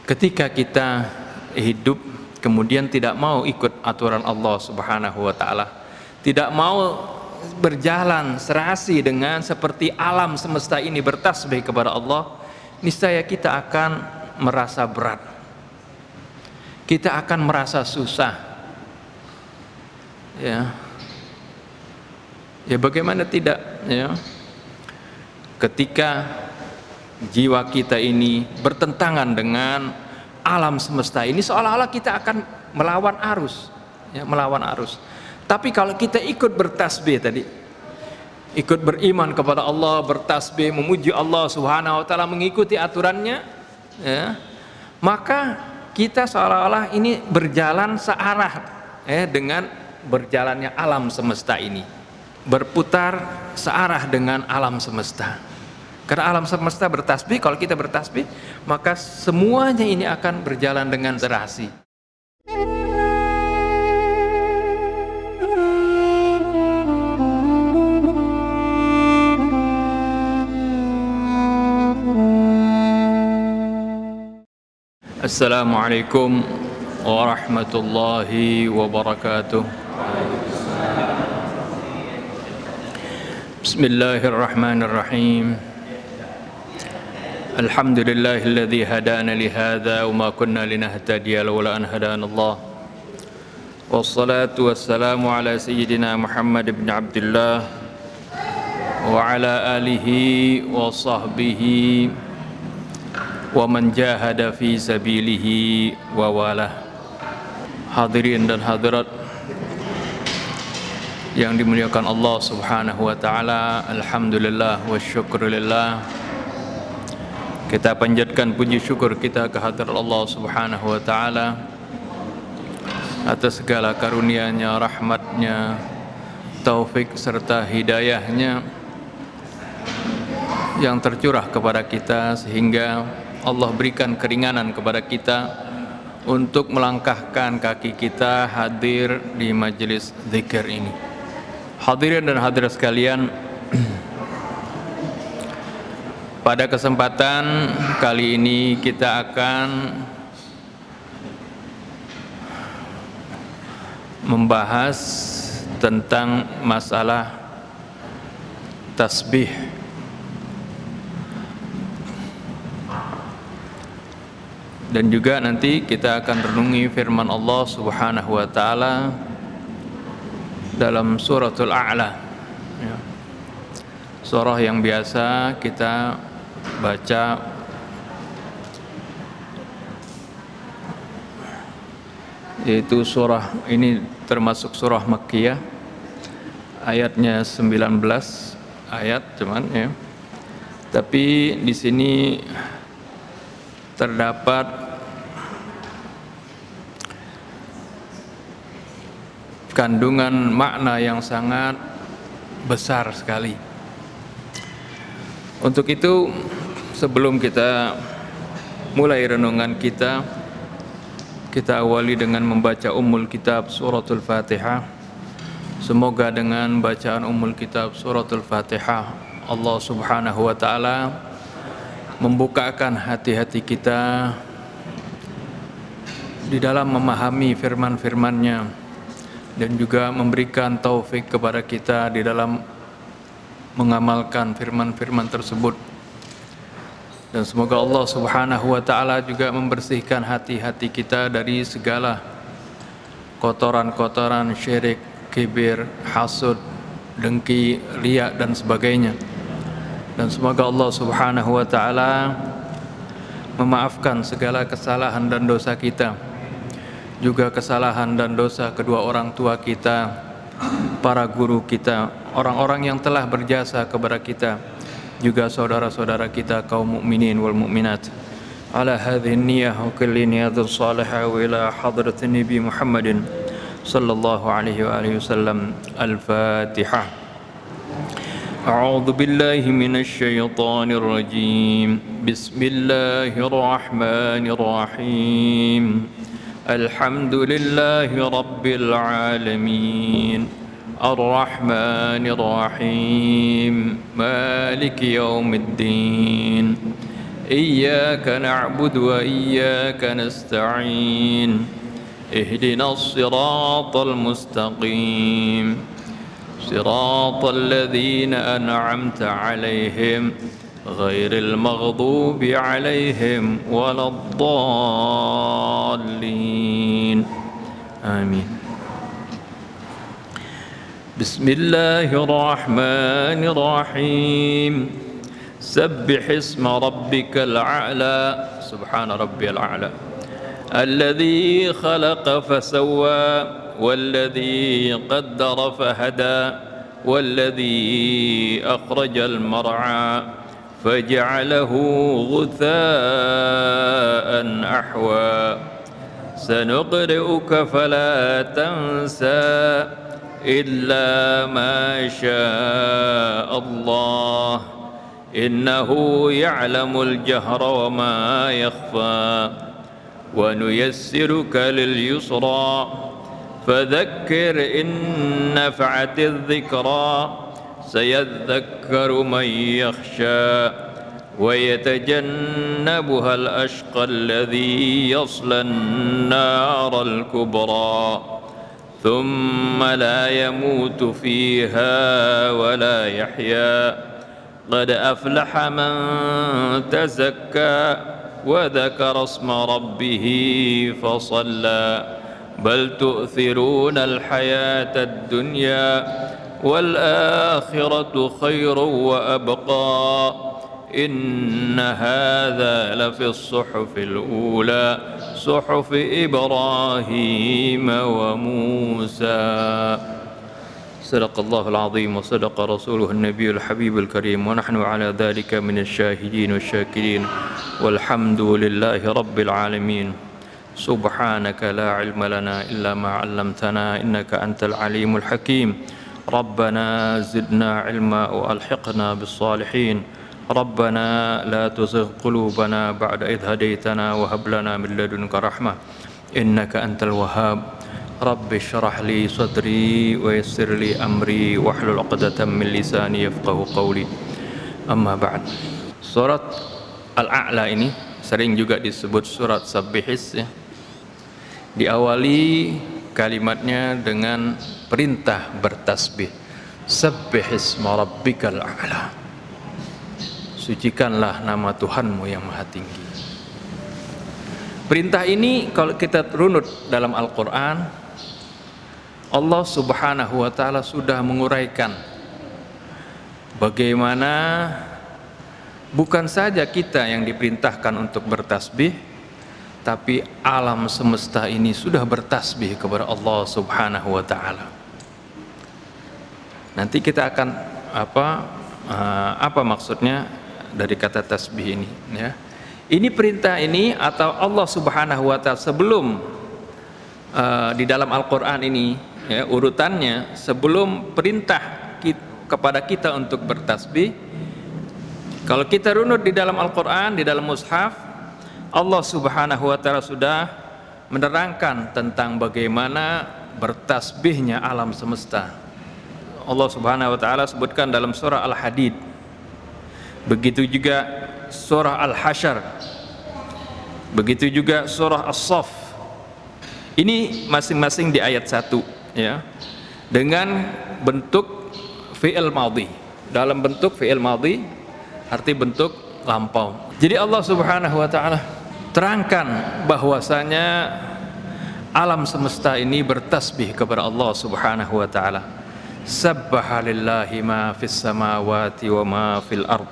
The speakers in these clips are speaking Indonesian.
ketika kita hidup kemudian tidak mau ikut aturan Allah Subhanahu wa taala, tidak mau berjalan serasi dengan seperti alam semesta ini bertasbih kepada Allah, niscaya kita akan merasa berat, kita akan merasa susah. Ya bagaimana tidak, ya, ketika jiwa kita ini bertentangan dengan alam semesta ini, seolah-olah kita akan melawan arus, ya, melawan arus. Tapi kalau kita ikut bertasbih tadi, ikut beriman kepada Allah, bertasbih, memuji Allah Subhanahu wa taala, mengikuti aturannya, ya, maka kita seolah-olah ini berjalan searah, dengan berjalannya alam semesta ini, berputar searah dengan alam semesta. Karena alam semesta bertasbih, kalau kita bertasbih, maka semuanya ini akan berjalan dengan serasi. Assalamualaikum warahmatullahi wabarakatuh. Bismillahirrahmanirrahim. Alhamdulillahilladzi hadana li hadza wa ma kunna linahtadiya laula an hadanallah. Wassalatu wassalamu ala sayyidina Muhammad ibn Abdullah wa ala alihi wa sahbihi wa man jahada fi sabilihi wa walah. Hadirin dan hadirat yang dimuliakan Allah Subhanahu wa taala, alhamdulillah wa syukurillah. Kita panjatkan puji syukur kita kehadirat Allah Subhanahu wa taala atas segala karunia-Nya, rahmat-Nya, taufik serta hidayah-Nya yang tercurah kepada kita, sehingga Allah berikan keringanan kepada kita untuk melangkahkan kaki kita hadir di majelis zikir ini. Hadirin dan hadirat sekalian, pada kesempatan kali ini kita akan membahas tentang masalah tasbih. Dan juga nanti kita akan renungi firman Allah Subhanahu wa taala dalam suratul A'la, ya. Surah yang biasa kita baca yaitu surah ini termasuk surah Makkiyah, ayatnya 19 ayat cuman, ya. Tapi di sini terdapat kandungan makna yang sangat besar sekali. Untuk itu, sebelum kita mulai renungan kita awali dengan membaca Ummul Kitab Suratul Fatihah. Semoga dengan bacaan Ummul Kitab Suratul Fatihah Allah Subhanahu wa taala membukakan hati-hati kita di dalam memahami firman-firman-Nya, dan juga memberikan taufik kepada kita di dalam mengamalkan firman-firman tersebut. Dan semoga Allah Subhanahu wa taala juga membersihkan hati-hati kita dari segala kotoran-kotoran syirik, kibir, hasud, dengki, riya dan sebagainya. Dan semoga Allah Subhanahu wa taala memaafkan segala kesalahan dan dosa kita, juga kesalahan dan dosa kedua orang tua kita, para guru kita, orang-orang yang telah berjasa kepada kita, juga saudara-saudara kita kaum mukminin wal mukminat. Ala hadhihi niyyah wa kulli niyatin salihah wa ila hadratin Nabi Muhammadin sallallahu alaihi wa alihi wasallam. Al-Fatihah. A'udzu billahi minasy syaithanir rajim. Bismillahirrahmanirrahim. Alhamdulillahi rabbil alamin. Ar-Rahmanir Rahim. Maliki yaumiddin. إياك نعبد وإياك نستعين اهدنا الصراط المستقيم صراط الذين أنعمت عليهم غير المغضوب عليهم ولا الضالين آمين. بسم الله الرحمن الرحيم سبح اسم ربك الأعلى سبحان ربي الأعلى الذي خلق فسوى والذي قدر فهدى والذي أخرج المرعى فجعله غثاء أحوى سنقرئك فلا تنسى إلا ما شاء الله إنه يعلم الجهر وما يخفى ونيسرك لليسرى فذكر إن نفعت الذكرى سيذكر من يخشى ويتجنبها الأشقى الذي يصلى النار الكبرى ثم لا يموت فيها ولا يحيا قد أفلح من تزكى وذكر اسم ربه فصلى بل تؤثرون الحياة الدنيا والآخرة خير وأبقى إن هذا لفي الصحف الأولى صحف إبراهيم وموسى صدق الله العظيم وصدق رسوله النبي الحبيب الكريم ونحن على ذلك من الشاهدين والشاكرين والحمد لله رب العالمين سبحانك لا علم لنا إلا ما علمتنا إنك أنت العليم الحكيم ربنا زدنا علما وألحقنا بالصالحين ربنا لا تزغ قلوبنا بعد إذ هديتنا وهب لنا من لدنك رحمة إنك أنت الوهاب رب اشرح لي صدري ويسر لي أمري واحلل عقدة من لساني يفقه قولي أما بعد. Surat Al-A'la ini sering juga disebut surat Sabbihis ya. Diawali kalimatnya dengan perintah bertasbih. Sabbihisma rabbikal a'la. Sucikanlah nama Tuhanmu yang maha tinggi. Perintah ini kalau kita runut dalam Al-Quran, Allah Subhanahu wa Ta'ala sudah menguraikan bagaimana bukan saja kita yang diperintahkan untuk bertasbih, tapi alam semesta ini sudah bertasbih kepada Allah Subhanahu wa Ta'ala. Nanti kita akan apa maksudnya dari kata tasbih ini ya. Ini perintah ini atau Allah Subhanahu wa Ta'ala sebelum di dalam Al-Quran ini ya, urutannya sebelum perintah kepada kita untuk bertasbih, kalau kita runut di dalam Al-Quran, di dalam mushaf, Allah Subhanahu wa Ta'ala sudah menerangkan tentang bagaimana bertasbihnya alam semesta. Allah Subhanahu wa Ta'ala sebutkan dalam surah Al-Hadid, begitu juga surah Al-Hasyr, begitu juga surah As-Saff. Ini masing-masing di ayat 1 ya, dengan bentuk fi'il madhi. Dalam bentuk fi'il madhi arti bentuk lampau. Jadi Allah Subhanahu wa Ta'ala terangkan bahwasanya alam semesta ini bertasbih kepada Allah Subhanahu wa Ta'ala. Sabbaha lillahi ma fis samawati wa ma fil ard.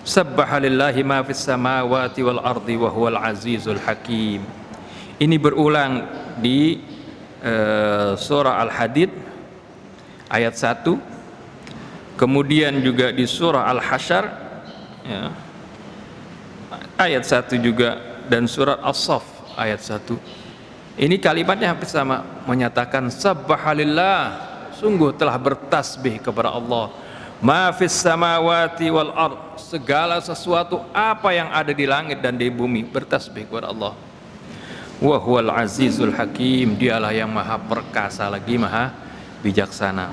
Sabbaha lillahi ma fis samawati wal ardi wa huwal azizul hakim. Ini berulang di surah Al-Hadid ayat 1, kemudian juga di surah Al-Hasyr ya, ayat 1 juga, dan surat As-Saff ayat 1. Ini kalimatnya hampir sama, menyatakan sabbahalillah, sungguh telah bertasbih kepada Allah, ma fis samawati wal ard, segala sesuatu apa yang ada di langit dan di bumi bertasbih kepada Allah. Wa huwal azizul hakim, dialah yang maha perkasa lagi maha bijaksana.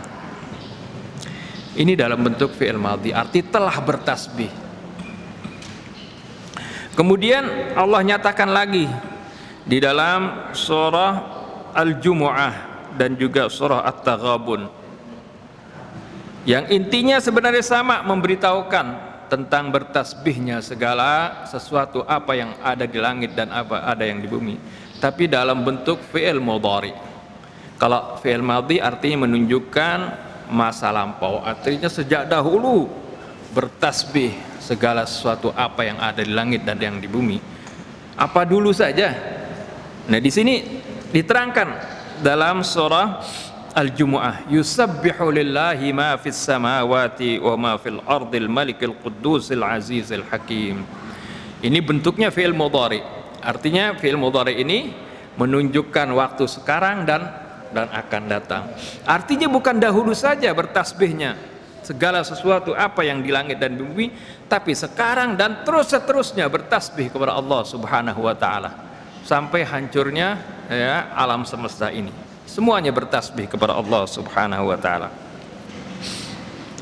Ini dalam bentuk fi'il madhi, arti telah bertasbih. Kemudian Allah nyatakan lagi di dalam surah Al-Jumu'ah dan juga surah At-Taghabun, yang intinya sebenarnya sama, memberitahukan tentang bertasbihnya segala sesuatu apa yang ada di langit dan apa ada yang di bumi, tapi dalam bentuk fi'il mudhari. Kalau fi'il madhi artinya menunjukkan masa lampau, artinya sejak dahulu bertasbih segala sesuatu apa yang ada di langit dan yang di bumi. Apa dulu saja? Nah, di sini diterangkan dalam surah Al-Jumu'ah, yusabbihu lillahi ma fis samawati wa ma fil ardil malikil quddusil azizil hakim. Ini bentuknya fi'il mudhari. Artinya fi'il mudhari ini menunjukkan waktu sekarang dan akan datang. Artinya bukan dahulu saja bertasbihnya segala sesuatu apa yang di langit dan bumi, tapi sekarang dan terus seterusnya bertasbih kepada Allah Subhanahu wa taala sampai hancurnya ya alam semesta ini. Semuanya bertasbih kepada Allah Subhanahu wa taala.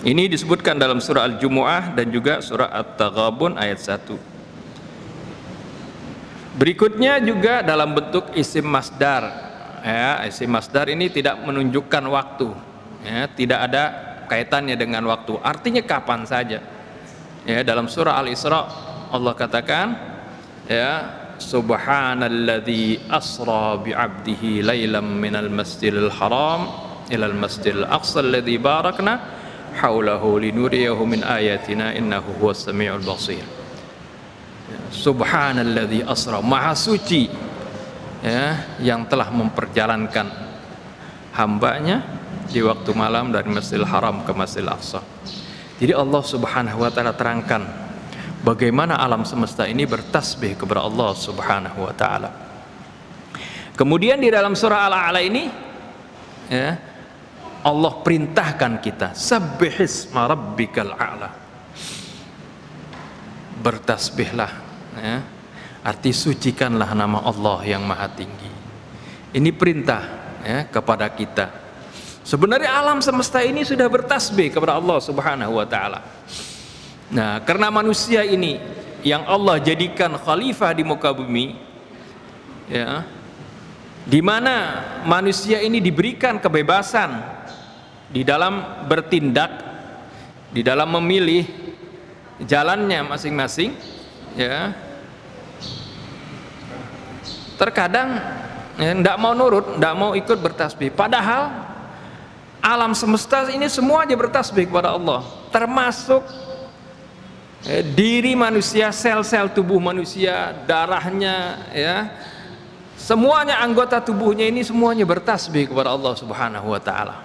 Ini disebutkan dalam surah Al-Jumu'ah dan juga surah At-Taghabun ayat 1. Berikutnya juga dalam bentuk isim masdar. Ya, isim masdar ini tidak menunjukkan waktu. Ya, tidak ada kaitannya dengan waktu. Artinya kapan saja. Ya, dalam surah Al-Isra Allah katakan, ya, Subhanalladzi asra bi'abdihi lailam minal masjidil haram ilal masjidil aqsa alladzi barakna haulahu linuriyahu min ayatina innahu huwas samiul basir. Subhanalladzi asra, maha suci ya yang telah memperjalankan hambanya di waktu malam dari Masjidil Haram ke Masjidil Aqsa. Jadi Allah Subhanahu wa taala terangkan bagaimana alam semesta ini bertasbih kepada Allah Subhanahu wa taala. Kemudian di dalam surah Al-A'la ini ya, Allah perintahkan kita sabbihisma rabbikal a'la. Bertasbihlah ya. Arti sucikanlah nama Allah yang maha tinggi. Ini perintah ya kepada kita. Sebenarnya alam semesta ini sudah bertasbih kepada Allah Subhanahu wa taala. Nah, karena manusia ini yang Allah jadikan khalifah di muka bumi, ya, di mana manusia ini diberikan kebebasan di dalam bertindak, di dalam memilih jalannya masing-masing, ya. Terkadang tidak mau nurut, tidak mau ikut bertasbih. Padahal alam semesta ini semuanya bertasbih kepada Allah, termasuk diri manusia, sel-sel tubuh manusia, darahnya, ya, semuanya anggota tubuhnya ini semuanya bertasbih kepada Allah Subhanahu wa taala.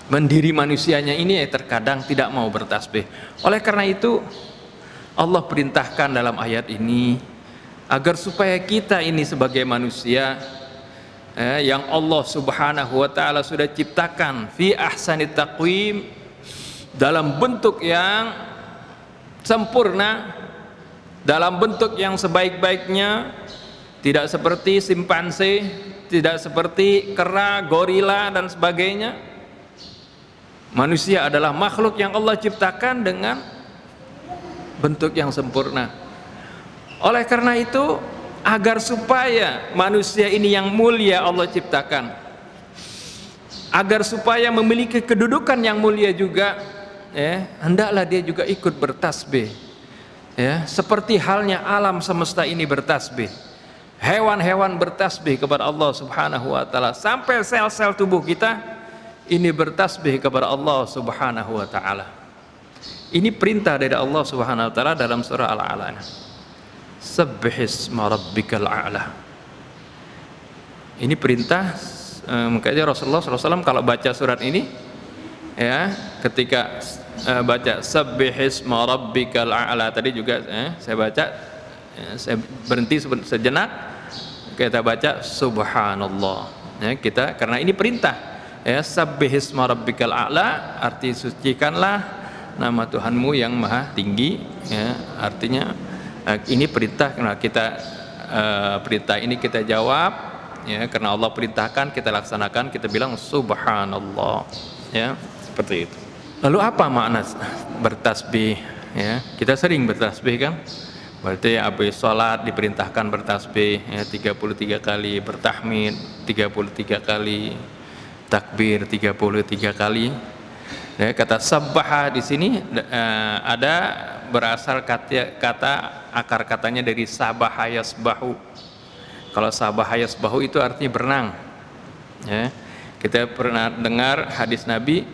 Mendiri manusianya ini terkadang tidak mau bertasbih. Oleh karena itu Allah perintahkan dalam ayat ini agar supaya kita ini sebagai manusia yang Allah Subhanahu wa taala sudah ciptakan fi ahsanit taqwim, dalam bentuk yang sempurna, dalam bentuk yang sebaik-baiknya, tidak seperti simpanse, tidak seperti kera, gorila dan sebagainya. Manusia adalah makhluk yang Allah ciptakan dengan bentuk yang sempurna. Oleh karena itu, agar supaya manusia ini yang mulia Allah ciptakan, agar supaya memiliki kedudukan yang mulia juga, ya, hendaklah dia juga ikut bertasbih, ya, seperti halnya alam semesta ini bertasbih, hewan-hewan bertasbih kepada Allah Subhanahu wa taala, sampai sel-sel tubuh kita ini bertasbih kepada Allah Subhanahu wa taala. Ini perintah dari Allah Subhanahu wa taala dalam surah Al-A'la. Sabbihisma rabbikal a'la. Ini perintah, makanya Rasulullah SAW kalau baca surat ini, ya, ketika baca sabbihisma rabbikal a'la tadi juga saya baca, saya berhenti sejenak, kita baca subhanallah, ya, kita karena ini perintah, ya, sabbihisma rabbikal a'la, arti sucikanlah nama Tuhanmu yang maha tinggi, ya, artinya ini perintah. Karena kita perintah ini kita jawab, ya, karena Allah perintahkan kita laksanakan, kita bilang subhanallah, ya, seperti itu. Lalu apa makna bertasbih ya. Kita sering bertasbih kan? Berarti habis sholat diperintahkan bertasbih ya 33 kali, bertahmid 33 kali, takbir 33 kali. Ya, kata sabbaha di sini ada berasal kata akar katanya dari sabaha yasbahu. Kalau sabaha yasbahu itu artinya berenang. Ya. Kita pernah dengar hadis Nabi,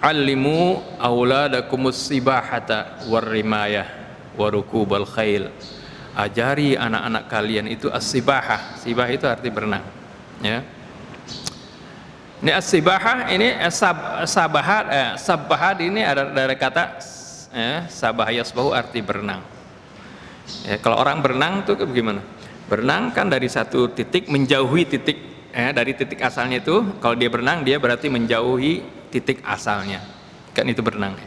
"Allimu auladakumus sibahata warrimayah warukubal khail." Ajari anak-anak kalian itu as-sibahah. Sibah itu arti berenang. Ya. Ini as-sibahah ini sabahat ini ada dari kata sabah yasbahu arti berenang. Ya, kalau orang berenang tuh bagaimana? Berenang kan dari satu titik menjauhi titik dari titik asalnya itu. Kalau dia berenang dia berarti menjauhi titik asalnya. Kan itu berenang.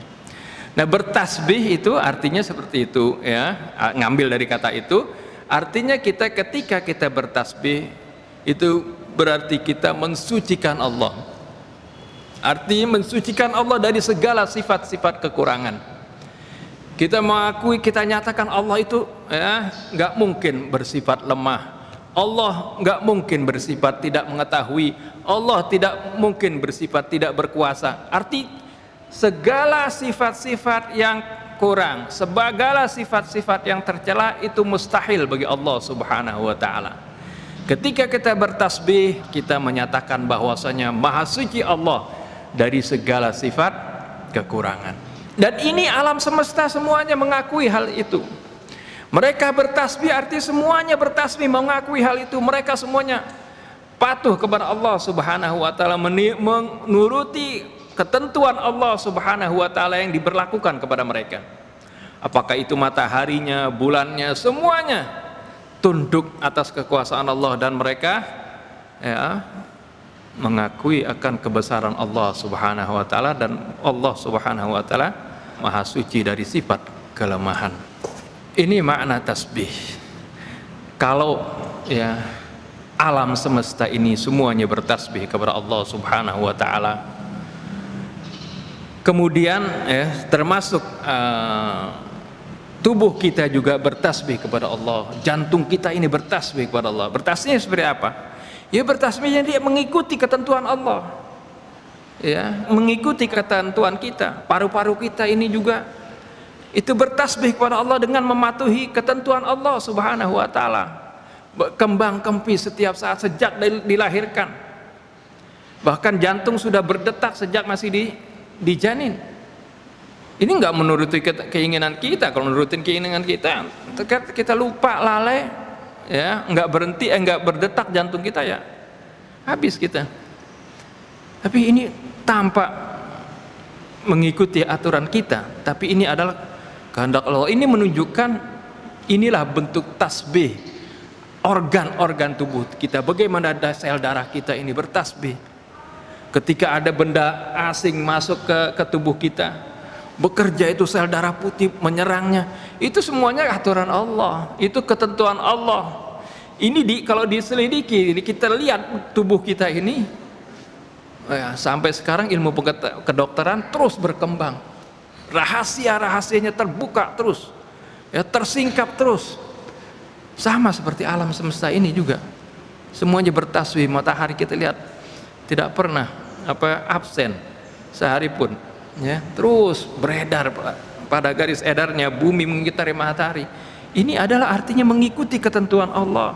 Nah, bertasbih itu artinya seperti itu ya. Ngambil dari kata itu artinya ketika kita bertasbih itu berarti kita mensucikan Allah. Artinya mensucikan Allah dari segala sifat-sifat kekurangan. Kita mengakui, kita nyatakan Allah itu ya nggak mungkin bersifat lemah. Allah nggak mungkin bersifat tidak mengetahui. Allah tidak mungkin bersifat tidak berkuasa. Arti segala sifat-sifat yang kurang, segala sifat-sifat yang tercela itu mustahil bagi Allah Subhanahu wa taala. Ketika kita bertasbih, kita menyatakan bahwasanya maha suci Allah dari segala sifat kekurangan. Dan ini alam semesta semuanya mengakui hal itu. Mereka bertasbih arti semuanya bertasbih mengakui hal itu. Mereka semuanya patuh kepada Allah Subhanahu wa taala, menuruti ketentuan Allah Subhanahu wa taala yang diberlakukan kepada mereka. Apakah itu mataharinya, bulannya, semuanya tunduk atas kekuasaan Allah, dan mereka ya mengakui akan kebesaran Allah Subhanahu wa taala, dan Allah Subhanahu wa taala maha suci dari sifat kelemahan. Ini makna tasbih. Kalau ya alam semesta ini semuanya bertasbih kepada Allah Subhanahu wa taala, kemudian termasuk tubuh kita juga bertasbih kepada Allah, jantung kita ini bertasbih kepada Allah. Bertasbih seperti apa? Ya bertasbihnya dia mengikuti ketentuan Allah, ya mengikuti ketentuan kita. Paru-paru kita ini juga itu bertasbih kepada Allah dengan mematuhi ketentuan Allah Subhanahu wa taala. Kembang kempis setiap saat sejak dilahirkan. Bahkan jantung sudah berdetak sejak masih di janin. Ini nggak menuruti keinginan kita. Kalau menurutin keinginan kita lupa, lalai, ya nggak berhenti, nggak berdetak jantung kita, ya habis kita. Tapi ini tanpa mengikuti aturan kita. Tapi ini adalah kehendak Allah. Ini menunjukkan inilah bentuk tasbih organ-organ tubuh kita. Bagaimana ada sel darah kita ini bertasbih. Ketika ada benda asing masuk ke tubuh kita, bekerja itu sel darah putih menyerangnya, itu semuanya aturan Allah, itu ketentuan Allah. Ini kalau diselidiki, kita lihat tubuh kita ini ya, sampai sekarang ilmu kedokteran terus berkembang, rahasia-rahasianya terbuka terus, ya tersingkap terus. Sama seperti alam semesta ini juga, semuanya bertasbih. Matahari kita lihat tidak pernah absen sehari pun. Ya, terus beredar pada garis edarnya bumi mengitari matahari. Ini adalah artinya mengikuti ketentuan Allah,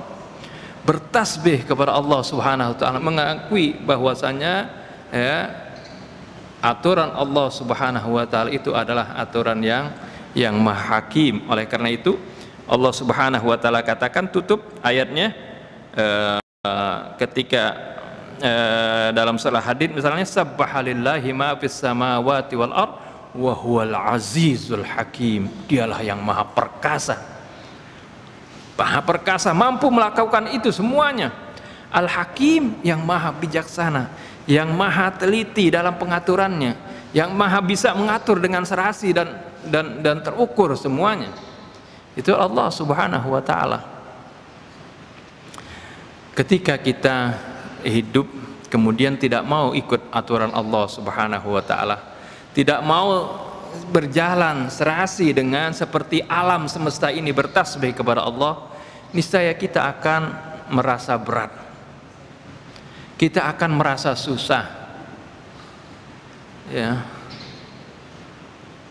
bertasbih kepada Allah Subhanahu wa taala, mengakui bahwasanya ya aturan Allah Subhanahu wa taala itu adalah aturan yang maha hakim. Oleh karena itu Allah Subhanahu wa taala katakan tutup ayatnya ketika dalam surah Hadid misalnya, sabbahalillahi ma fis samawati wal ard wa huwal azizul hakim. Dialah yang maha perkasa, mampu melakukan itu semuanya. Al Hakim, yang maha bijaksana, yang maha teliti dalam pengaturannya, yang maha bisa mengatur dengan serasi dan terukur semuanya. Itu Allah Subhanahu wa taala. Ketika kita hidup kemudian tidak mau ikut aturan Allah Subhanahu wa taala, tidak mau berjalan serasi dengan seperti alam semesta ini bertasbih kepada Allah, niscaya kita akan merasa berat, kita akan merasa susah.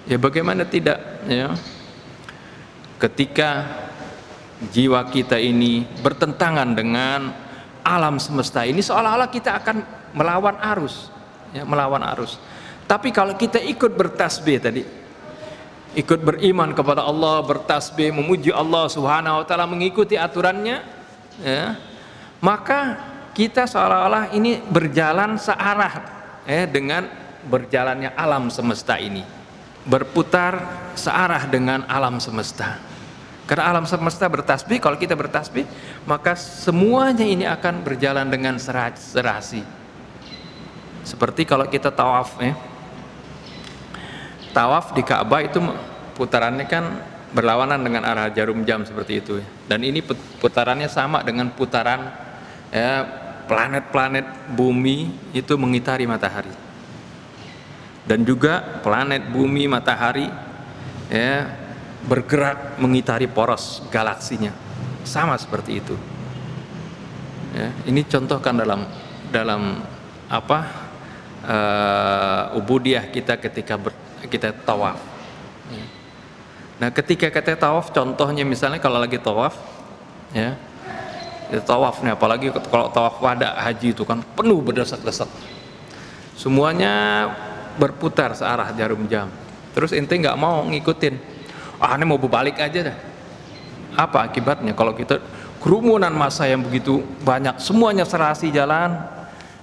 Ya bagaimana tidak, ya, ketika jiwa kita ini bertentangan dengan alam semesta ini, seolah-olah kita akan melawan arus, ya, melawan arus. Tapi kalau kita ikut bertasbih tadi, ikut beriman kepada Allah, bertasbih, memuji Allah Subhanahu wa taala, mengikuti aturannya, ya, maka kita seolah-olah ini berjalan searah, dengan berjalannya alam semesta ini, berputar searah dengan alam semesta. Karena alam semesta bertasbih, kalau kita bertasbih, maka semuanya ini akan berjalan dengan serasi. Seperti kalau kita tawaf, tawaf di Ka'bah itu putarannya kan berlawanan dengan arah jarum jam seperti itu, dan ini putarannya sama dengan putaran, ya, planet-planet bumi itu mengitari matahari, dan juga planet bumi matahari, ya, bergerak mengitari poros galaksinya, sama seperti itu, ya. Ini contohkan dalam ubudiyah kita ketika kita tawaf. Nah, ketika kita tawaf, contohnya misalnya kalau lagi tawaf, ya, tawaf nih, apalagi kalau tawaf wada haji itu kan penuh berdesak-desak, semuanya berputar searah jarum jam. Terus ente nggak mau ngikutin, ini mau berbalik aja dah. Apa akibatnya kalau kita kerumunan massa yang begitu banyak, semuanya serasi jalan,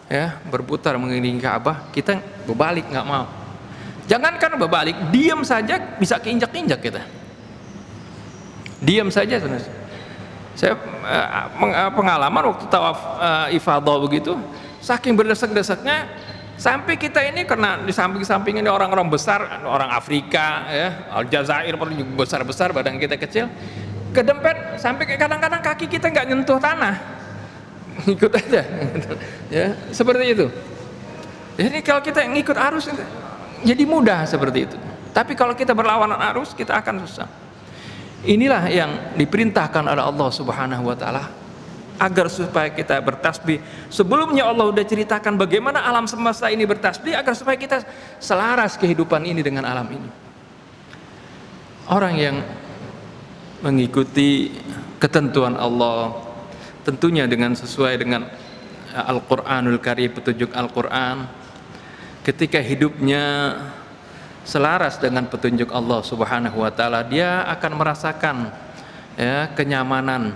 ya, berputar mengelilingi Ka'bah, kita berbalik nggak mau. Jangankan berbalik, diam saja bisa keinjak-injak kita. Diam saja. Saya pengalaman waktu tawaf ifadah begitu, saking berdesak-desaknya, sampai kita ini karena di samping-samping ini orang-orang besar, orang Afrika, ya, Aljazair juga besar-besar, badan kita kecil, kedempet sampai kadang-kadang kaki kita nggak nyentuh tanah, ikut aja, ya, seperti itu. Jadi kalau kita ngikut arus, jadi mudah seperti itu. Tapi kalau kita berlawanan arus, kita akan susah. Inilah yang diperintahkan oleh Allah Subhanahu wa taala, agar supaya kita bertasbih. Sebelumnya Allah sudah ceritakan bagaimana alam semesta ini bertasbih, agar supaya kita selaras kehidupan ini dengan alam ini. Orang yang mengikuti ketentuan Allah, tentunya dengan sesuai dengan Al-Quranul Karim, petunjuk Al-Quran, ketika hidupnya selaras dengan petunjuk Allah Subhanahu wa taala, dia akan merasakan, ya, kenyamanan,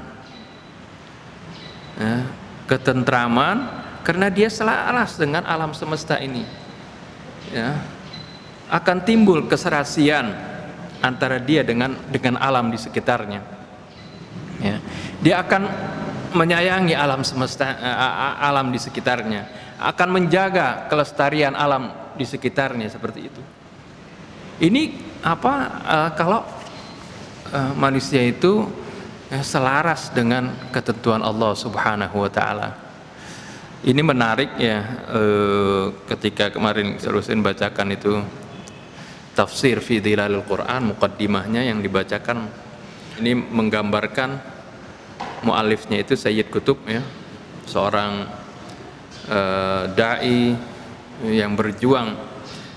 ya, ketentraman, karena dia selaras dengan alam semesta ini, ya. Akan timbul keserasian antara dia dengan alam di sekitarnya, ya. Dia akan menyayangi alam semesta, alam di sekitarnya, akan menjaga kelestarian alam di sekitarnya, seperti itu. Ini kalau manusia itu selaras dengan ketentuan Allah Subhanahu wa taala. Ini menarik, ya, ketika kemarin Sarusin bacakan itu tafsir fi dhilalil Quran, muqaddimahnya yang dibacakan, ini menggambarkan muallifnya itu Sayyid Qutb, ya, seorang dai yang berjuang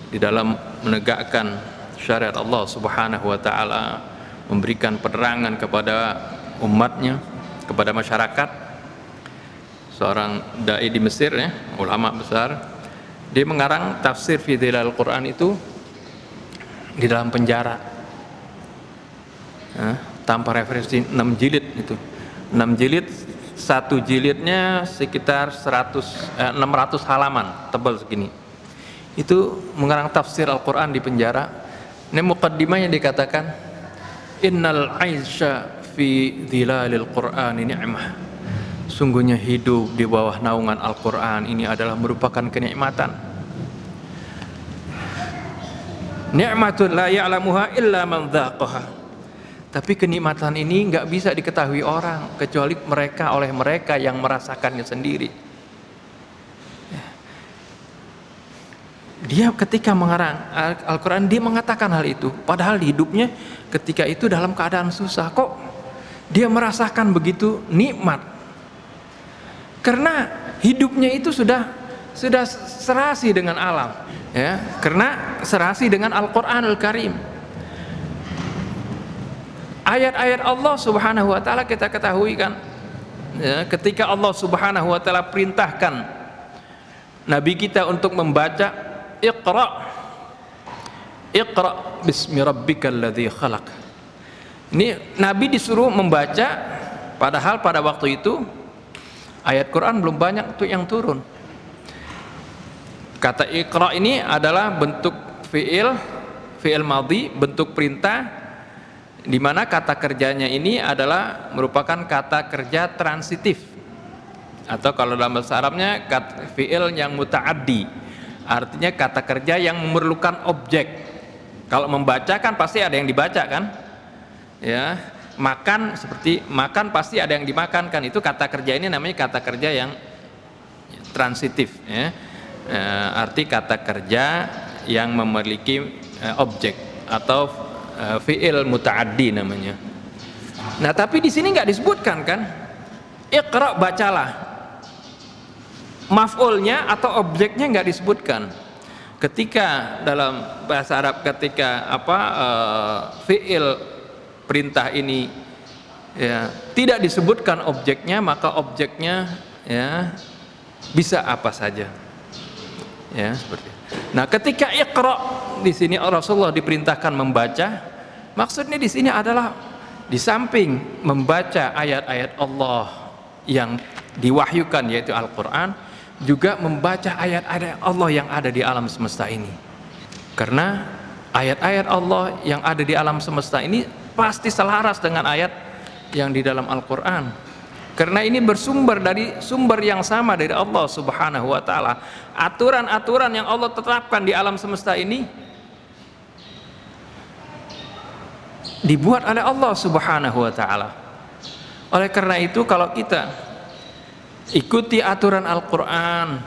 di dalam menegakkan syariat Allah Subhanahu wa taala, memberikan penerangan kepada umatnya, kepada masyarakat. Seorang dai di Mesir, ya, ulama besar, dia mengarang tafsir fi dhilalil Quran itu di dalam penjara, ya, tanpa referensi, 6 jilid itu. 6 jilid, satu jilidnya sekitar 600 halaman, tebal segini. Itu mengarang tafsir Al-Quran di penjara. Ini muqaddimahnya dikatakan, innal aisha fi dhilalil Qur'an ni'mah. Sungguhnya hidup di bawah naungan Al-Quran ini adalah merupakan kenikmatan. Ni'matun la ya'lamuha illa man dzaqaha. Tapi kenikmatan ini nggak bisa diketahui orang kecuali oleh mereka yang merasakannya sendiri. dia ketika mengarang Al-Quran dia mengatakan hal itu, padahal hidupnya ketika itu dalam keadaan susah. Kok dia merasakan begitu nikmat? Karena hidupnya itu sudah serasi dengan alam, ya, karena serasi dengan Al-Quranul Karim. Ayat-ayat Allah Subhanahu wa taala kita ketahui kan, ya, ketika Allah Subhanahu wa taala perintahkan Nabi kita untuk membaca Iqra bismi rabbikal ladzi khalaq. Ini Nabi disuruh membaca, padahal pada waktu itu ayat Quran belum banyak tuh yang turun. Kata Iqra ini adalah bentuk fi'il madhi, bentuk perintah, di mana kata kerjanya ini adalah merupakan kata kerja transitif, atau kalau dalam bahasa Arabnya fi'il yang muta'addi, artinya kata kerja yang memerlukan objek. Kalau membaca kan pasti ada yang dibaca kan, ya. Makan, seperti makan pasti ada yang dimakan kan, itu kata kerja ini namanya kata kerja yang transitif, ya. Arti kata kerja yang memiliki objek atau fi'il muta'addi namanya. Nah, tapi di sini nggak disebutkan kan, Iqra, bacalah. Maf'ulnya atau objeknya nggak disebutkan. Ketika dalam bahasa Arab ketika fi'il perintah ini, ya, tidak disebutkan objeknya, maka objeknya, ya, bisa apa saja. Ya, seperti itu. Nah, ketika Iqra di sini Rasulullah diperintahkan membaca, maksudnya di sini adalah di samping membaca ayat-ayat Allah yang diwahyukan yaitu Al-Qur'an, juga membaca ayat-ayat Allah yang ada di alam semesta ini. Karena ayat-ayat Allah yang ada di alam semesta ini pasti selaras dengan ayat yang di dalam Al-Qur'an. Karena ini bersumber dari sumber yang sama dari Allah Subhanahu wa taala. Aturan-aturan yang Allah tetapkan di alam semesta ini dibuat oleh Allah Subhanahu wa taala. Oleh karena itu kalau kita ikuti aturan Al-Qur'an,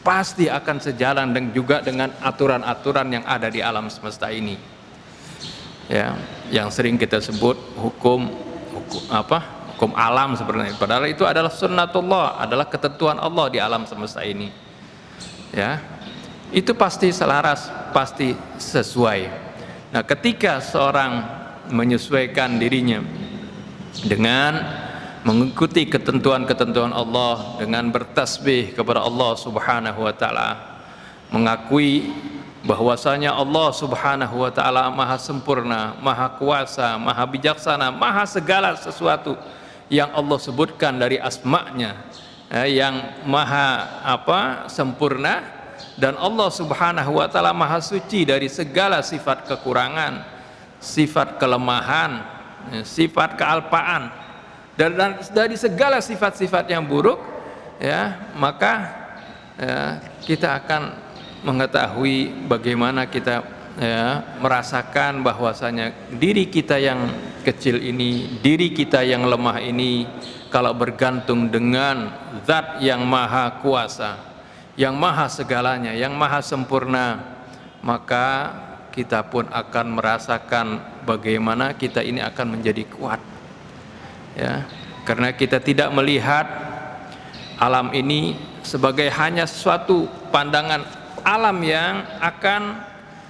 pasti akan sejalan dan juga dengan aturan-aturan yang ada di alam semesta ini. Ya, yang sering kita sebut hukum alam sebenarnya, padahal itu adalah sunnatullah, adalah ketentuan Allah di alam semesta ini. Ya, itu pasti selaras, pasti sesuai. Nah, ketika seorang menyesuaikan dirinya dengan mengikuti ketentuan-ketentuan Allah, dengan bertasbih kepada Allah Subhanahu wa taala, mengakui bahwasanya Allah Subhanahu wa taala maha sempurna, maha kuasa, maha bijaksana, maha segala sesuatu yang Allah sebutkan dari asma-Nya, yang maha sempurna, dan Allah Subhanahu wa taala maha suci dari segala sifat kekurangan, sifat kelemahan, sifat kealpaan, dan dari segala sifat-sifat yang buruk, ya, maka kita akan mengetahui bagaimana kita, ya, merasakan bahwasanya diri kita yang kecil ini, diri kita yang lemah ini, kalau bergantung dengan Zat yang maha kuasa, yang maha segalanya, yang maha sempurna, maka kita pun akan merasakan bagaimana kita ini akan menjadi kuat, ya, karena kita tidak melihat alam ini sebagai hanya suatu pandangan alam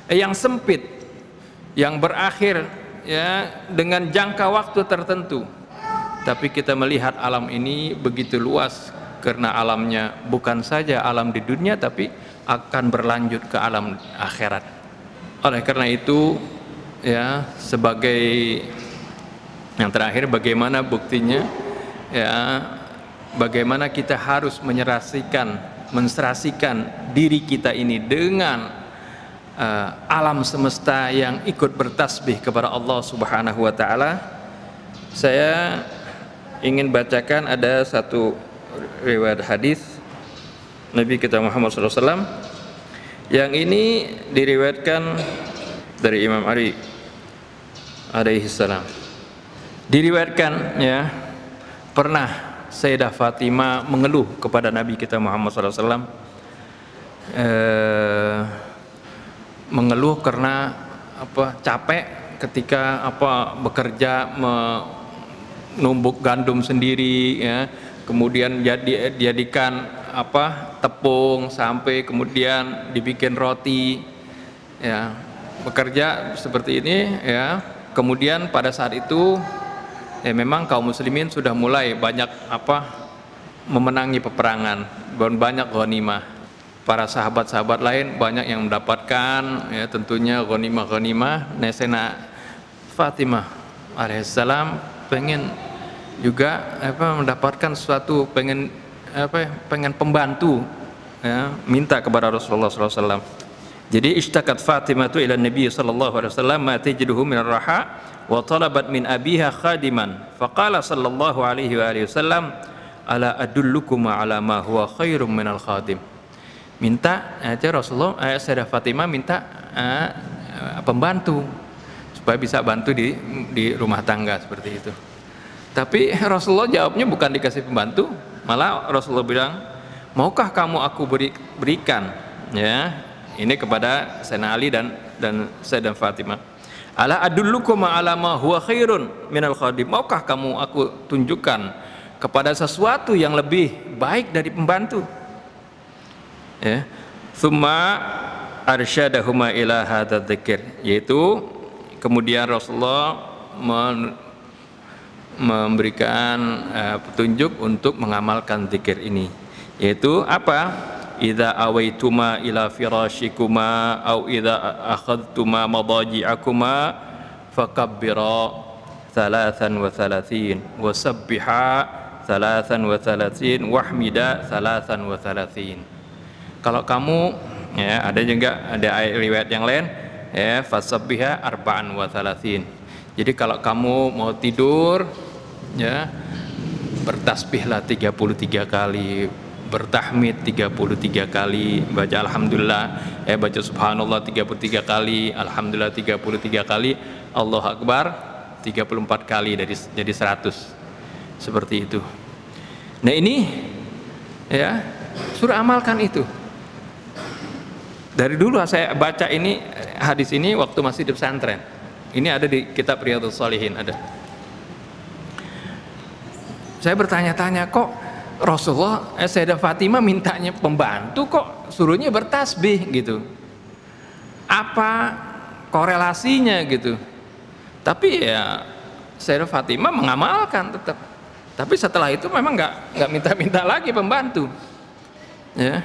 yang sempit, yang berakhir, ya, dengan jangka waktu tertentu. Tapi kita melihat alam ini begitu luas, karena alamnya bukan saja alam di dunia, tapi akan berlanjut ke alam akhirat. Oleh karena itu, ya, sebagai yang terakhir, bagaimana buktinya, ya, bagaimana kita harus menserasikan diri kita ini dengan alam semesta yang ikut bertasbih kepada Allah Subhanahu wa taala. Saya ingin bacakan ada satu riwayat hadis Nabi kita Muhammad SAW, yang ini diriwayatkan dari Imam Ali alaihi salam. Diriwayatkan, ya, pernah Sayyidah Fatimah mengeluh kepada Nabi kita Muhammad SAW, mengeluh karena capek ketika bekerja menumbuk gandum sendiri, ya, kemudian dijadikan tepung sampai kemudian dibikin roti, ya, bekerja seperti ini, ya. Kemudian pada saat itu ya memang kaum muslimin sudah mulai banyak memenangi peperangan, banyak ghanimah. Para sahabat-sahabat lain banyak yang mendapatkan, ya, tentunya ghanimah. Nesena Fatimah alaihissalam pengen juga mendapatkan sesuatu, pengen pembantu, ya, minta kepada Rasulullah SAW. Jadi ishtakat Fatimah tu ila Nabi sallallahu alaihi wasallam ma tajiduhu min ar-raha wa talabat min abiha khadiman faqala sallallahu alaihi wasallam ala adullukum ala ma huwa khairum minal khadim. Minta Rasulullah, Sayyidah Fatimah minta pembantu supaya bisa bantu di rumah tangga seperti itu. Tapi Rasulullah jawabnya bukan dikasih pembantu, malah Rasulullah bilang, maukah kamu aku berikan, ya, ini kepada Sayyidina Ali dan Sayyidah Fatimah. Ala adullukum ala ma huwa khairun minal khadim. Maukah kamu aku tunjukkan kepada sesuatu yang lebih baik dari pembantu? Ya. Tsumma arsyadahuma ila hadzal dzikr, yaitu kemudian Rasulullah memberikan petunjuk untuk mengamalkan zikir ini, yaitu apa? Idza awaituma ila firashikuma au idza akhadtuma madaji'akuma fakabbira 33 wasabbiha 33 wahmida 33. Kalau kamu, ya, ada juga ada riwayat yang lain, ya, fasabbiha 34. Jadi kalau kamu mau tidur, ya, bertasbihlah 33 kali, bertahmid 33 kali, baca alhamdulillah, baca subhanallah 33 kali, alhamdulillah 33 kali, Allahu akbar 34 kali, jadi 100. Seperti itu. Nah ini, ya, suruh amalkan itu. Dari dulu saya baca ini, hadis ini waktu masih di pesantren. Ini ada di kitab Riyadhus Shalihin, ada. Saya bertanya-tanya, kok Rasulullah, Sayyidah Fatimah mintanya pembantu, kok suruhnya bertasbih gitu? Apa korelasinya gitu? Tapi ya Sayyidah Fatimah mengamalkan tetap. Tapi setelah itu memang nggak minta-minta lagi pembantu. Ya.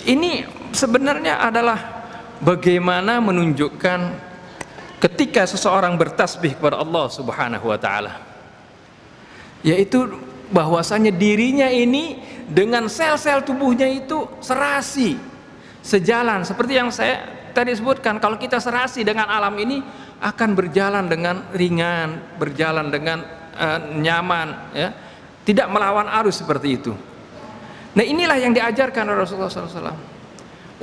Ini sebenarnya adalah bagaimana menunjukkan ketika seseorang bertasbih kepada Allah Subhanahu wa taala, yaitu bahwasanya dirinya ini dengan sel-sel tubuhnya itu serasi, sejalan seperti yang saya tadi sebutkan. Kalau kita serasi dengan alam ini akan berjalan dengan ringan, berjalan dengan nyaman, ya, tidak melawan arus seperti itu. Nah inilah yang diajarkan oleh Rasulullah SAW.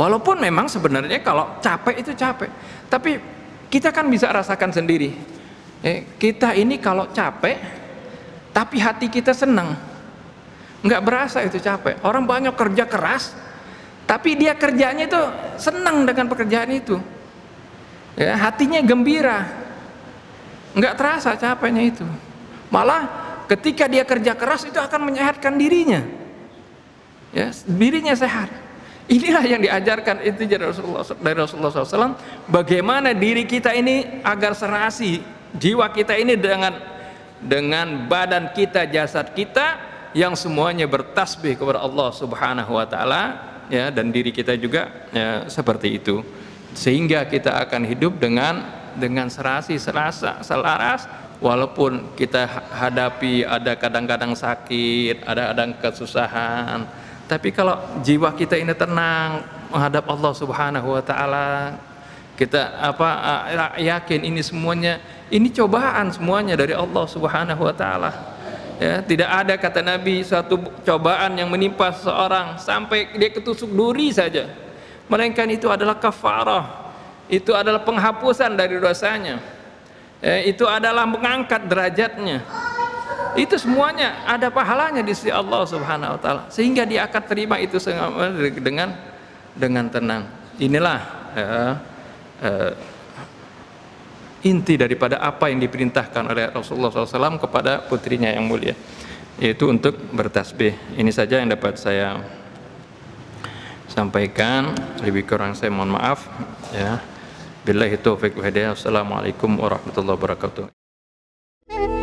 Walaupun memang sebenarnya kalau capek itu capek, tapi kita kan bisa rasakan sendiri. Kita ini kalau capek, tapi hati kita senang, nggak berasa itu capek. Orang banyak kerja keras, tapi dia kerjanya itu senang dengan pekerjaan itu. Ya, hatinya gembira, nggak terasa capeknya itu. Malah ketika dia kerja keras itu akan menyehatkan dirinya. Ya, dirinya sehat. Inilah yang diajarkan itu dari Rasulullah SAW. Bagaimana diri kita ini agar serasi, jiwa kita ini dengan badan kita, jasad kita, yang semuanya bertasbih kepada Allah Subhanahu Wa Taala, ya, dan diri kita juga, ya, seperti itu, sehingga kita akan hidup dengan serasi, selaras, walaupun kita hadapi ada kadang-kadang sakit, ada kesusahan. Tapi kalau jiwa kita ini tenang menghadap Allah Subhanahu Wa Taala, kita yakin ini semuanya, ini cobaan semuanya dari Allah Subhanahu Wa Taala. Ya, tidak ada, kata Nabi, suatu cobaan yang menimpa seseorang sampai dia ketusuk duri saja, melainkan itu adalah kafarah, itu adalah penghapusan dari dosanya, itu adalah mengangkat derajatnya. Itu semuanya ada pahalanya di sisi Allah Subhanahu Wa Taala, sehingga dia akan terima itu dengan tenang. Inilah inti daripada apa yang diperintahkan oleh Rasulullah SAW kepada putrinya yang mulia, yaitu untuk bertasbih. Ini saja yang dapat saya sampaikan, lebih kurang saya mohon maaf ya. Billahi taufiq wa hidayah. Assalamualaikum warahmatullahi wabarakatuh.